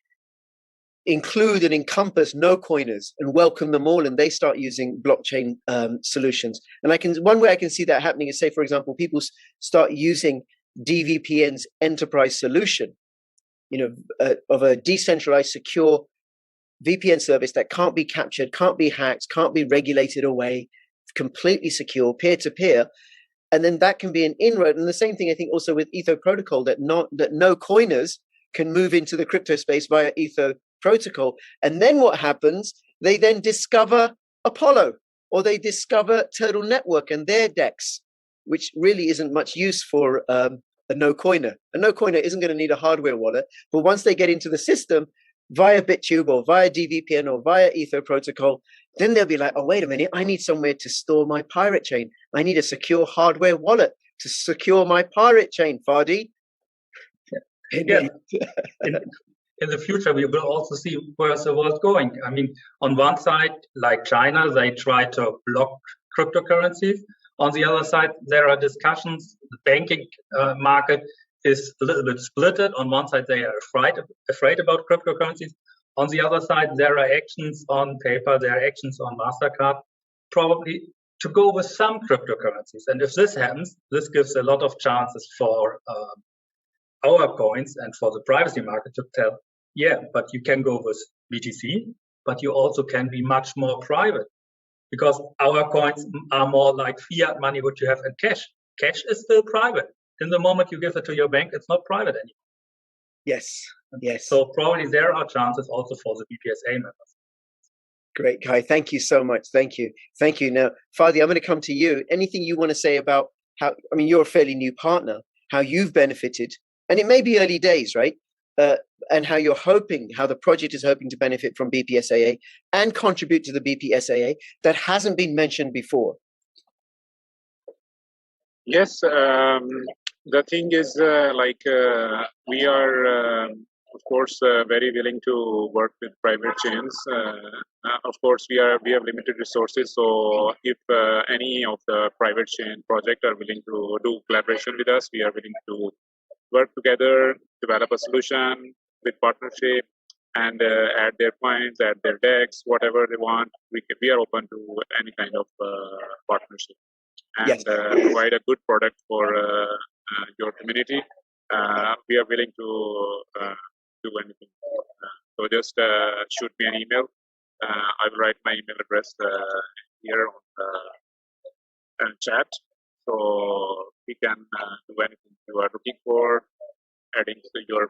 include and encompass no coiners and welcome them all, and they start using blockchain solutions. And one way I can see that happening is, say, for example, people start using DVPN's enterprise solution, of a decentralized, secure VPN service that can't be captured, can't be hacked, can't be regulated away, completely secure, peer-to-peer. And then that can be an inroad. And the same thing, I think, also with Etho Protocol, that no coiners can move into the crypto space via Etho Protocol. And then what happens? They then discover Opolo, or they discover Turtle Network and their DEX, which really isn't much use for a no-coiner. A no-coiner isn't going to need a hardware wallet. But once they get into the system, via BitTube or via DVPN or via Etho Protocol, then they'll be like, oh, wait a minute, I need somewhere to store my pirate chain. I need a secure hardware wallet to secure my pirate chain, Fadi. Yeah. In the future, we will also see where the world's going. I mean, on one side, like China, they try to block cryptocurrencies. On the other side, there are discussions. The banking market is a little bit splitted. On one side, they are afraid about cryptocurrencies. On the other side, there are actions on paper, there are actions on MasterCard. Probably to go with some cryptocurrencies. And if this happens, this gives a lot of chances for our coins and for the privacy market to tell, yeah, but you can go with BTC, but you also can be much more private, because our coins are more like fiat money, which you have in cash. Cash is still private. In the moment you give it to your bank, it's not private anymore. Yes, yes. So probably there are chances also for the BPSAA members. Great, Kai. Thank you so much. Thank you. Thank you. Now, Fadi, I'm going to come to you. Anything you want to say about how, I mean, you're a fairly new partner, how you've benefited, and it may be early days, right? And how you're hoping, how the project is hoping to benefit from BPSAA and contribute to the BPSAA that hasn't been mentioned before. Yes, the thing is, we are, of course, very willing to work with private chains. Of course, we have limited resources. So if any of the private chain projects are willing to do collaboration with us, we are willing to work together, develop a solution with partnership, and add their coins, add their DEX, whatever they want. We are open to any kind of partnership and provide a good product for your community. We are willing to do anything. So just shoot me an email. I will write my email address here on the chat. So we can do anything you are looking for, adding to your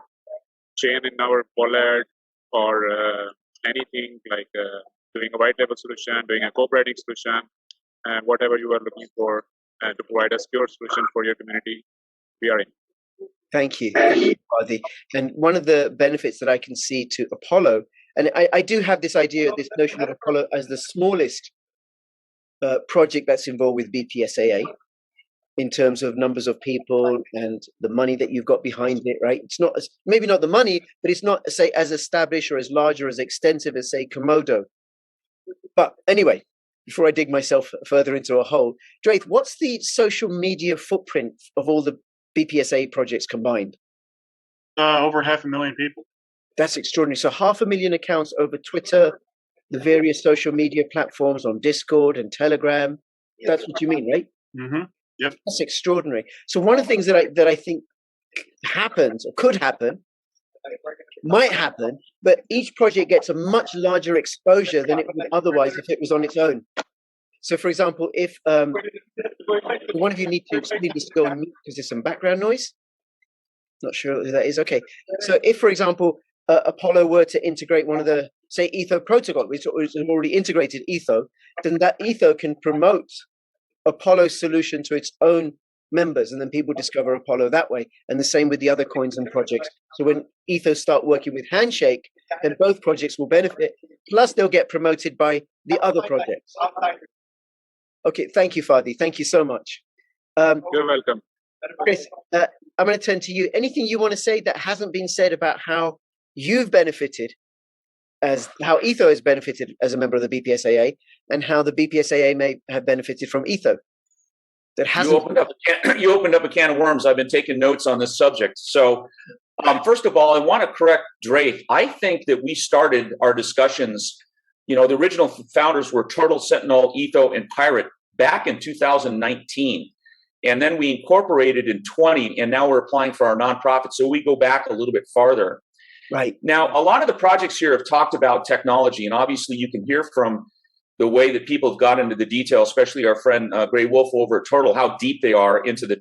chain in our wallet, or anything like doing a white label solution, doing a co-branding solution, and whatever you are looking for to provide a secure solution for your community, we are in. Thank you, Fadi. And one of the benefits that I can see to Opolo, and I do have this idea, this notion of Opolo as the smallest project that's involved with BPSAA in terms of numbers of people and the money that you've got behind it, right? It's not, maybe not the money, but it's not, say, as established or as large or as extensive as, say, Komodo. But anyway, before I dig myself further into a hole, Draith, what's the social media footprint of all the BPSAA projects combined? Over 500,000 people. That's extraordinary. So 500,000 accounts over Twitter, the various social media platforms on Discord and Telegram. That's what you mean, right? Mm-hmm. Yep. That's extraordinary. So one of the things that I think happens or could happen, might happen, but each project gets a much larger exposure than it would otherwise if it was on its own. So, for example, if one of you need to go on mute because there's some background noise. Not sure who that is. Okay. So if, for example, Opolo were to integrate one of the, say, Etho Protocol, which is already integrated Etho, then that Etho can promote Opolo's solution to its own members, and then people discover Opolo that way. And the same with the other coins and projects. So when Etho start working with Handshake, then both projects will benefit, plus they'll get promoted by the other projects. Okay, thank you, Fadi. Thank you so much. You're welcome. Chris, I'm going to turn to you. Anything you want to say that hasn't been said about how you've benefited, as how Etho has benefited as a member of the BPSAA, and how the BPSAA may have benefited from Etho? That hasn't. You opened up a can of worms. I've been taking notes on this subject. So, first of all, I want to correct Draith. I think that we started our discussions. You know, the original founders were Turtle, Sentinel, Etho, and Pirate back in 2019. And then we incorporated in 20, and now we're applying for our nonprofit. So we go back a little bit farther. Right. Now, a lot of the projects here have talked about technology, and obviously you can hear from the way that people have got into the detail, especially our friend Gray Wolf over at Turtle, how deep they are into the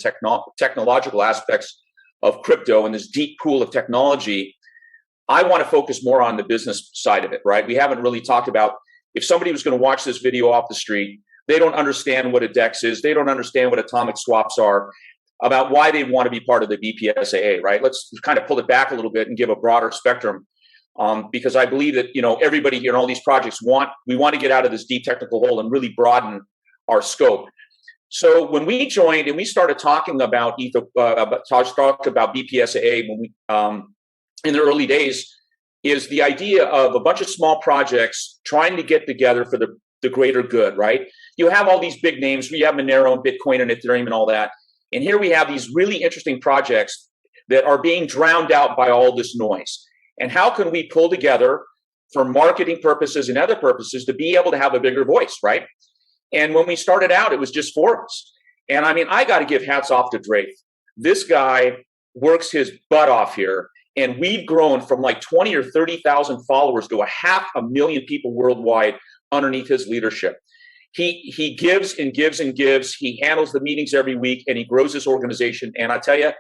technological aspects of crypto and this deep pool of technology. I want to focus more on the business side of it, right? We haven't really talked about, if somebody was going to watch this video off the street, they don't understand what a DEX is, they don't understand what atomic swaps are, about why they want to be part of the BPSAA, right? Let's kind of pull it back a little bit and give a broader spectrum, because I believe that, you know, everybody here in all these projects we want to get out of this deep technical hole and really broaden our scope. So when we joined and we started talking about about BPSAA when we in the early days, is the idea of a bunch of small projects trying to get together for the greater good, right? You have all these big names. We have Monero and Bitcoin and Ethereum and all that. And here we have these really interesting projects that are being drowned out by all this noise. And how can we pull together for marketing purposes and other purposes to be able to have a bigger voice, right? And when we started out, it was just 4 of us. And I mean, I got to give hats off to Drake. This guy works his butt off here. And we've grown from like 20 or 30,000 followers to 500,000 people worldwide underneath his leadership. He gives and gives and gives. He handles the meetings every week, and he grows this organization. And I tell you,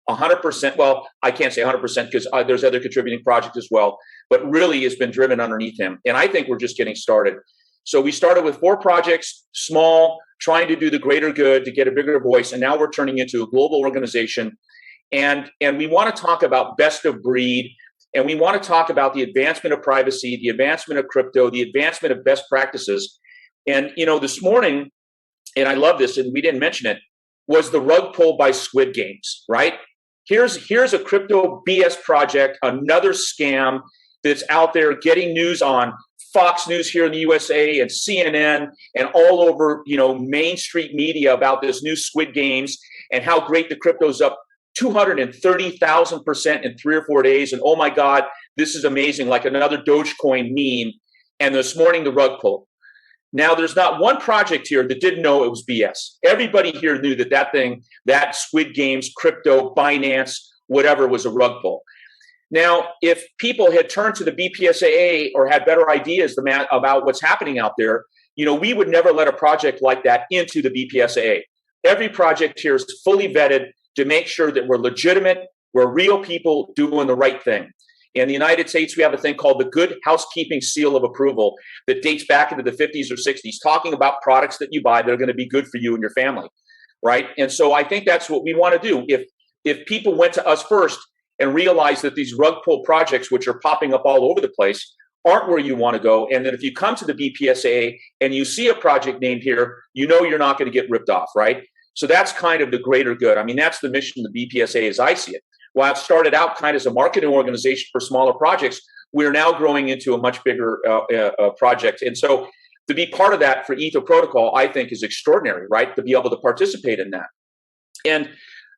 100%, well, I can't say 100% because there's other contributing projects as well, but really it's been driven underneath him. And I think we're just getting started. So we started with 4 projects, small, trying to do the greater good to get a bigger voice. And now we're turning into a global organization. And we want to talk about best of breed. And we want to talk about the advancement of privacy, the advancement of crypto, the advancement of best practices. And, you know, this morning, and I love this, and we didn't mention it, was the rug pull by Squid Games, right? Here's a crypto BS project, another scam that's out there getting news on Fox News here in the USA and CNN and all over, you know, Main Street media about this new Squid Games and how great the crypto's up 230,000% in 3 or 4 days. And oh my God, this is amazing, like another Dogecoin meme. And this morning, the rug pull. Now, there's not one project here that didn't know it was BS. Everybody here knew that Squid Games, crypto, Binance, whatever, was a rug pull. Now, if people had turned to the BPSAA or had better ideas about what's happening out there, you know, we would never let a project like that into the BPSAA. Every project here is fully vetted to make sure that we're legitimate, we're real people doing the right thing. In the United States, we have a thing called the Good Housekeeping Seal of Approval that dates back into the 50s or 60s, talking about products that you buy that are going to be good for you and your family, right? And so I think that's what we want to do. If people went to us first and realized that these rug pull projects, which are popping up all over the place, aren't where you want to go, and that if you come to the BPSAA and you see a project named here, you know you're not going to get ripped off, right? So that's kind of the greater good. I mean, that's the mission of the BPSAA as I see it. While it started out kind of as a marketing organization for smaller projects, we're now growing into a much bigger project. And so to be part of that for Etho Protocol, I think is extraordinary, right? To be able to participate in that. And,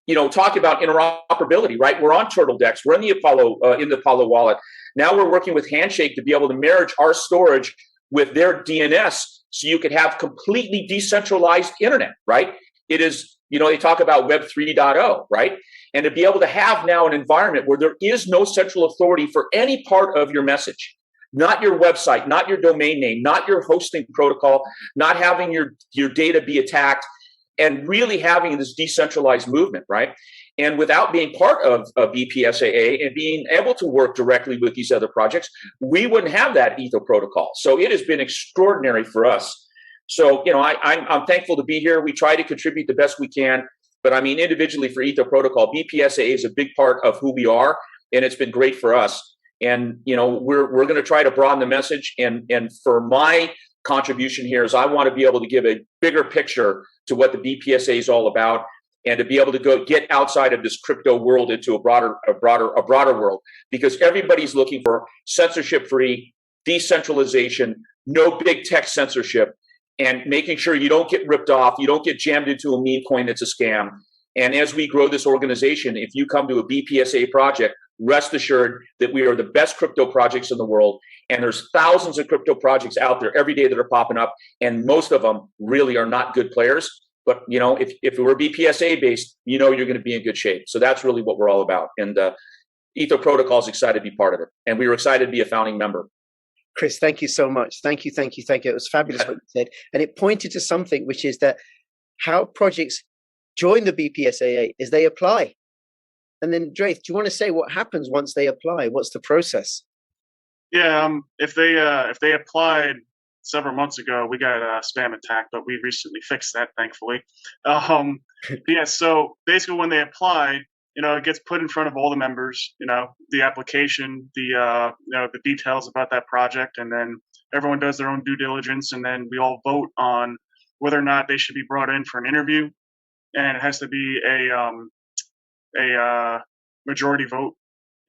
you know, talk about interoperability, right? We're on TurtleDex. We're in the Apollo wallet. Now we're working with Handshake to be able to marry our storage with their DNS so you could have completely decentralized internet, right? It is, you know, they talk about Web 3.0, right? And to be able to have now an environment where there is no central authority for any part of your message, not your website, not your domain name, not your hosting protocol, not having your data be attacked, and really having this decentralized movement, right? And without being part of BPSAA and being able to work directly with these other projects, we wouldn't have that Etho protocol. So it has been extraordinary for us. So, you know, I'm thankful to be here. We try to contribute the best we can. But I mean, individually for Etho Protocol, BPSAA is a big part of who we are, and it's been great for us. And, you know, we're going to try to broaden the message. And for my contribution here is I want to be able to give a bigger picture to what the BPSAA is all about, and to be able to go get outside of this crypto world into a broader world, because everybody's looking for censorship-free, decentralization, no big tech censorship, and making sure you don't get ripped off, you don't get jammed into a meme coin that's a scam. And as we grow this organization, if you come to a BPSAA project, rest assured that we are the best crypto projects in the world. And there's thousands of crypto projects out there every day that are popping up, and most of them really are not good players. But, you know, if it were BPSAA based, you know you're going to be in good shape. So that's really what we're all about. And Etho Protocol is excited to be part of it. And we were excited to be a founding member. Chris, thank you so much. Thank you. It was fabulous what you said. And it pointed to something, which is that how projects join the BPSAA is they apply. And then, Draith, do you want to say what happens once they apply? What's the process? Yeah, if they applied several months ago, we got a spam attack, but we recently fixed that, thankfully. Yeah, so basically when they apply, you know, it gets put in front of all the members, you know, the application, you know, the details about that project, and then everyone does their own due diligence, and then we all vote on whether or not they should be brought in for an interview, and it has to be a majority vote,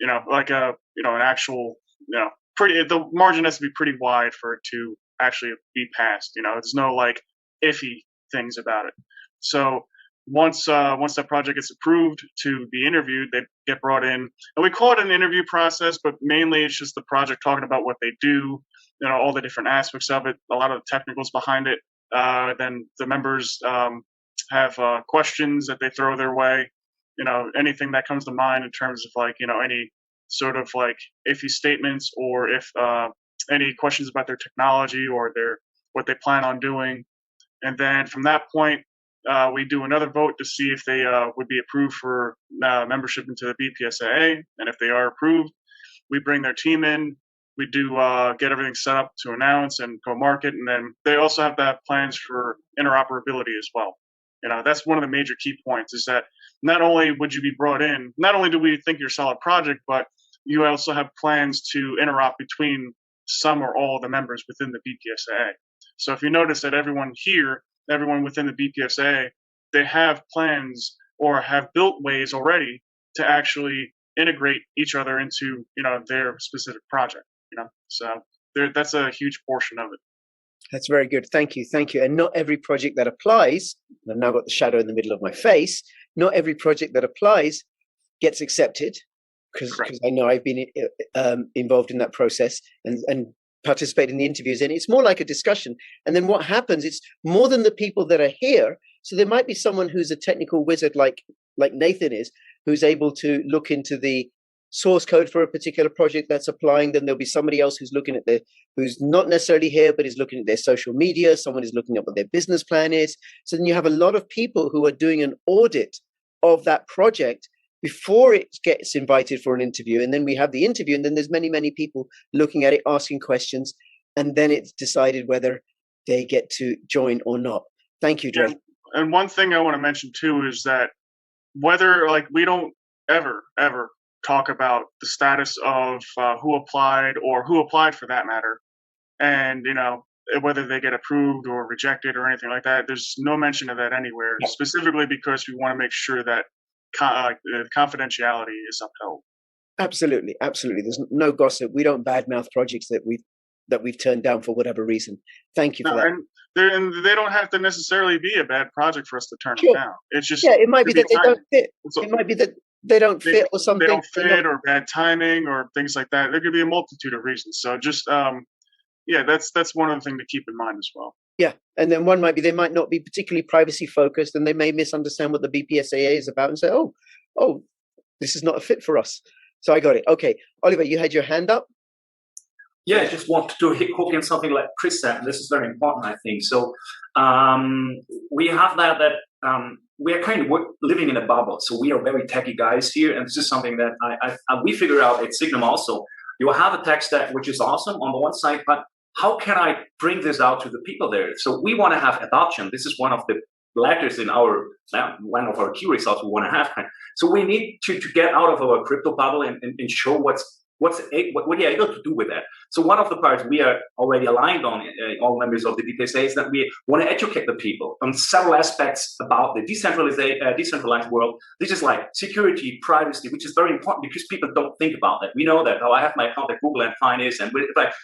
you know, like an actual, you know, the margin has to be pretty wide for it to actually be passed. You know, there's no like iffy things about it. So once that project gets approved to be interviewed, they get brought in, and we call it an interview process, but mainly it's just the project talking about what they do, you know, all the different aspects of it, a lot of the technicals behind it, Then the members have questions that they throw their way. Anything that comes to mind in terms of any sort of iffy statements, or if any questions about their technology or what they plan on doing. And then from that point, we do another vote to see if they would be approved for membership into the BPSAA. And if they are approved, we bring their team in. We do get everything set up to announce and go market. And then they also have that plans for interoperability as well. That's one of the major key points, is that not only would you be brought in, not only do we think you're a solid project, but you also have plans to interop between some or all of the members within the BPSAA. So if you notice that everyone within the BPSAA, they have plans or have built ways already to actually integrate each other into their specific project. So that's a huge portion of it. That's very good. Thank you. And not every project that applies, and I've now got the shadow in the middle of my face, not every project that applies gets accepted, because I know I've been involved in that process and participate in the interviews, and it's more like a discussion. And then what happens, it's more than the people that are here. So there might be someone who's a technical wizard like Nathan is, who's able to look into the source code for a particular project that's applying. Then there'll be somebody else who's looking at who's not necessarily here, but is looking at their social media. Someone is looking at what their business plan is. So then you have a lot of people who are doing an audit of that project before it gets invited for an interview. And then we have the interview, and then there's many, many people looking at it, asking questions, and then it's decided whether they get to join or not. Thank you, Dre. And one thing I want to mention too is that whether we don't ever talk about the status of who applied, or who applied for that matter, and whether they get approved or rejected or anything like that. There's no mention of that anywhere, specifically because we want to make sure that confidentiality is upheld. Absolutely. There's no gossip. We don't badmouth projects that we've turned down for whatever reason. Thank you for that. And they don't have to necessarily be a bad project for us to turn them down. It's just it might be that they don't fit. It might be that they don't fit or something. They don't fit, or bad timing, or things like that. There could be a multitude of reasons. So just that's one of the things to keep in mind as well. Yeah, and then one might be they might not be particularly privacy focused, and they may misunderstand what the BPSAA is about and say, "Oh, this is not a fit for us." So I got it. Okay, Oliver, you had your hand up. Yeah, I just wanted to hook in something like Chris said. This is very important, I think. So we have that we are kind of living in a bubble. So we are very techy guys here, and this is something that we figure out at Signum also. You have a tech stack which is awesome on the one side, but how can I bring this out to the people there? So we want to have adoption. This is one of the letters in one of our key results we want to have. So we need to get out of our crypto bubble and show what we are able to do with that. So one of the parts we are already aligned on, all members of the BPSAA, is that we want to educate the people on several aspects about the decentralized world. This is like security, privacy, which is very important because people don't think about that. We know that, I have my account at Google and fine is, and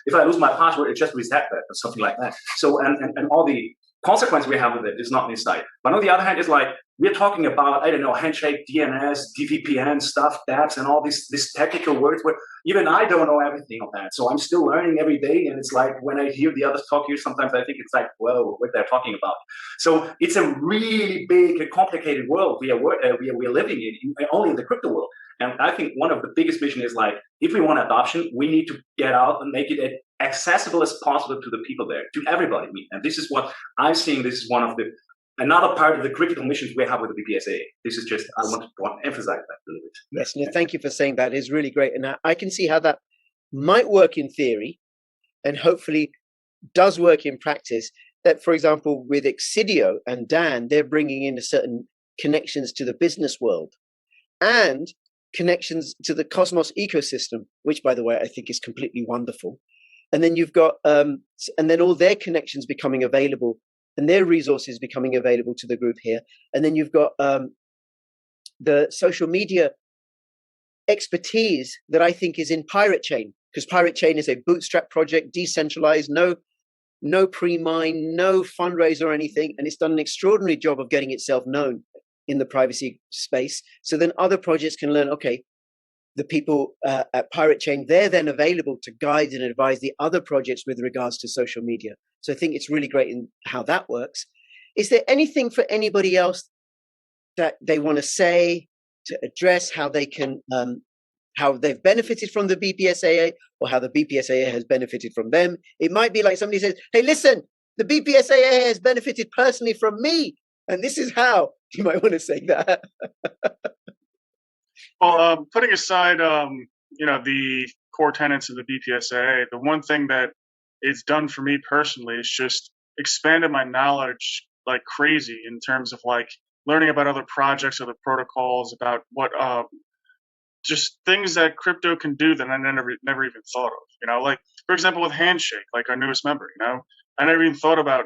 if I lose my password, it just reset that or something like that. So and all the consequence we have with it is not inside. But on the other hand, it's like we're talking about, Handshake, DNS, DVPN stuff, dApps, and all these technical words where even I don't know everything of that. So I'm still learning every day. And it's like when I hear the others talk here, sometimes I think it's like, whoa, what they're talking about. So it's a really big, complicated world we are living in, only in the crypto world. And I think one of the biggest vision is like, if we want adoption, we need to get out and make it accessible as possible to the people there, to everybody. And this is what I'm seeing. This is one of another part of the critical missions we have with the BPSAA. This is just, I want to emphasize that a little bit. Yes, no, thank you for saying that. It's really great. And I can see how that might work in theory and hopefully does work in practice. That, for example, with Exidio and Dan, they're bringing in certain connections to the business world and connections to the Cosmos ecosystem, which, by the way, I think is completely wonderful. And then you've got, and then all their connections becoming available and their resources becoming available to the group here. And then you've got the social media expertise that I think is in Pirate Chain, because Pirate Chain is a bootstrap project, decentralized, no pre-mine, no fundraiser or anything. And it's done an extraordinary job of getting itself known in the privacy space. So then other projects can learn, okay, the people at Pirate Chain, they're then available to guide and advise the other projects with regards to social media. So I think it's really great in how that works. Is there anything for anybody else that they want to say to address how they can, how they've benefited from the BPSAA, or how the BPSAA has benefited from them? It might be like somebody says, hey, listen, the BPSAA has benefited personally from me, and this is how. You might want to say that. Well, putting aside, the core tenets of the BPSAA, the one thing that it's done for me personally is just expanded my knowledge like crazy in terms of like learning about other projects, other protocols, about what just things that crypto can do that I never even thought of. Like for example with Handshake, like our newest member, I never even thought about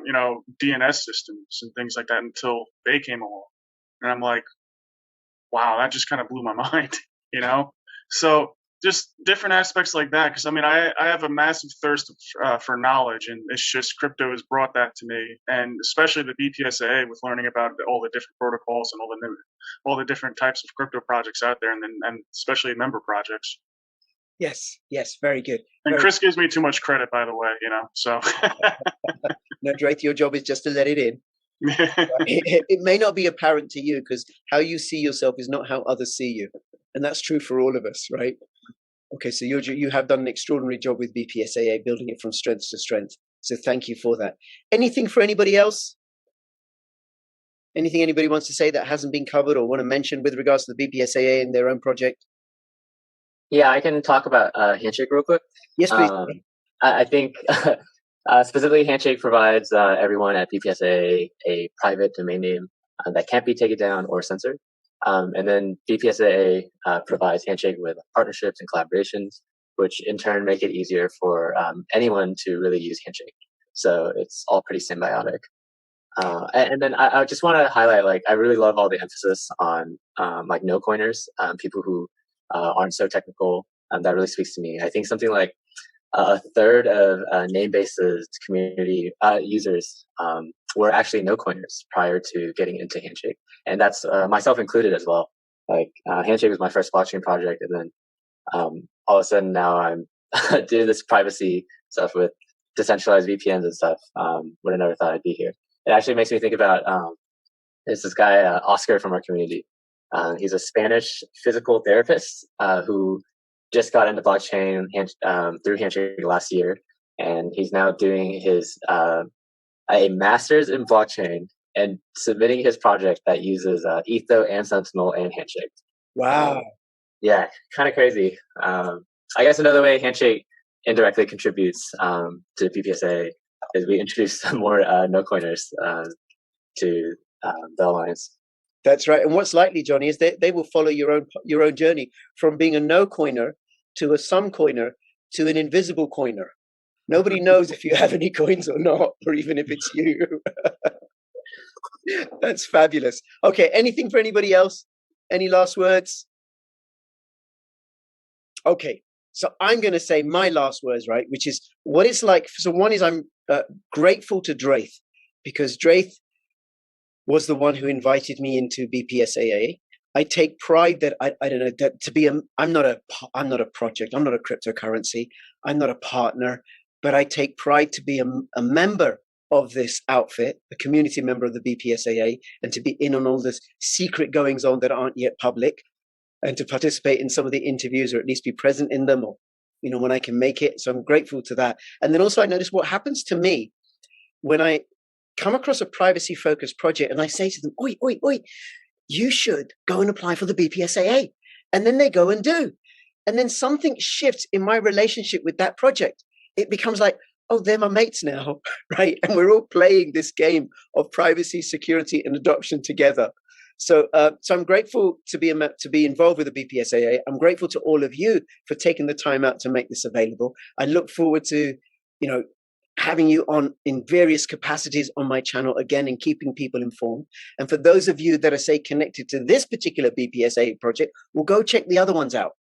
DNS systems and things like that until they came along, and I'm like, wow, that just kind of blew my mind, So just different aspects like that, because I have a massive thirst for knowledge, and it's just crypto has brought that to me, and especially the BPSAA with learning about all the different protocols and all the different types of crypto projects out there, and especially member projects. Yes, very good. And Chris gives me too much credit, by the way, so. No, Drake, your job is just to let it in. It may not be apparent to you, because how you see yourself is not how others see you, and that's true for all of us, right? Okay, so you have done an extraordinary job with BPSAA, building it from strength to strength. So thank you for that. Anything for anybody else? Anything anybody wants to say that hasn't been covered or want to mention with regards to the BPSAA and their own project? Yeah, I can talk about Handshake real quick. Yes, please. I think specifically Handshake provides everyone at BPSAA a private domain name that can't be taken down or censored. And then BPSAA provides Handshake with partnerships and collaborations, which in turn make it easier for anyone to really use Handshake. So it's all pretty symbiotic. And then I just want to highlight, I really love all the emphasis on no coiners, people who aren't so technical. That really speaks to me. I think something like a third of Namebase's community users were actually no coiners prior to getting into Handshake, and that's myself included as well. Handshake was my first blockchain project, and then all of a sudden now I'm doing this privacy stuff with decentralized VPNs and stuff. Would have never thought I'd be here. It actually makes me think about there's this guy Oscar from our community. He's a Spanish physical therapist who just got into blockchain through Handshake last year, and he's now doing his a master's in blockchain and submitting his project that uses Etho and Sentinel and Handshake. Wow. Yeah, kind of crazy. I guess another way Handshake indirectly contributes to BPSAA is we introduce some more no coiners to the alliance. That's right. And what's likely, Johnny, is they will follow your own journey from being a no coiner to a some coiner to an invisible coiner. Nobody knows if you have any coins or not, or even if it's you. That's fabulous. Okay, anything for anybody else? Any last words? Okay, so I'm going to say my last words, right, which is what it's like. So one is I'm grateful to Draith, because Draith was the one who invited me into BPSAA. I take pride that I don't know that to be I'm not a project. I'm not a cryptocurrency. I'm not a partner, but I take pride to be a member of this outfit, a community member of the BPSAA, and to be in on all this secret goings on that aren't yet public, and to participate in some of the interviews, or at least be present in them, or when I can make it. So I'm grateful to that. And then also I notice what happens to me when I come across a privacy focused project and I say to them, oi, you should go and apply for the BPSAA. And then they go and do. And then something shifts in my relationship with that project. It becomes like, oh, they're my mates now, right? And we're all playing this game of privacy, security, and adoption together. So I'm grateful to be involved with the BPSAA. I'm grateful to all of you for taking the time out to make this available. I look forward to, having you on in various capacities on my channel again, and keeping people informed. And for those of you that are, say, connected to this particular BPSAA project, we'll go check the other ones out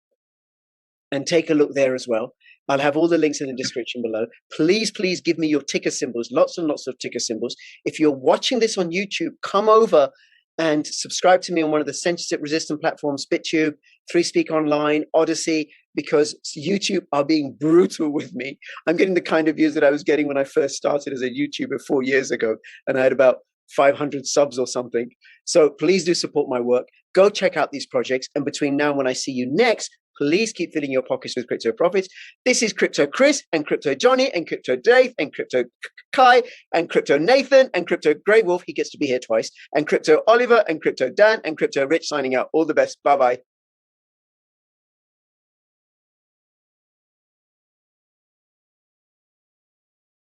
and take a look there as well. I'll have all the links in the description below. Please give me your ticker symbols, lots and lots of ticker symbols. If you're watching this on YouTube, come over and subscribe to me on one of the censorship-resistant platforms, BitTube, FreeSpeak Online, Odyssey, because YouTube are being brutal with me. I'm getting the kind of views that I was getting when I first started as a YouTuber 4 years ago, and I had about 500 subs or something. So please do support my work. Go check out these projects. And between now and when I see you next, please keep filling your pockets with crypto profits. This is Crypto Chris and Crypto Johnny and Crypto Dave and Crypto Kai and Crypto Nathan and Crypto Grey Wolf. He gets to be here twice. And Crypto Oliver and Crypto Dan and Crypto Rich signing out. All the best. Bye-bye.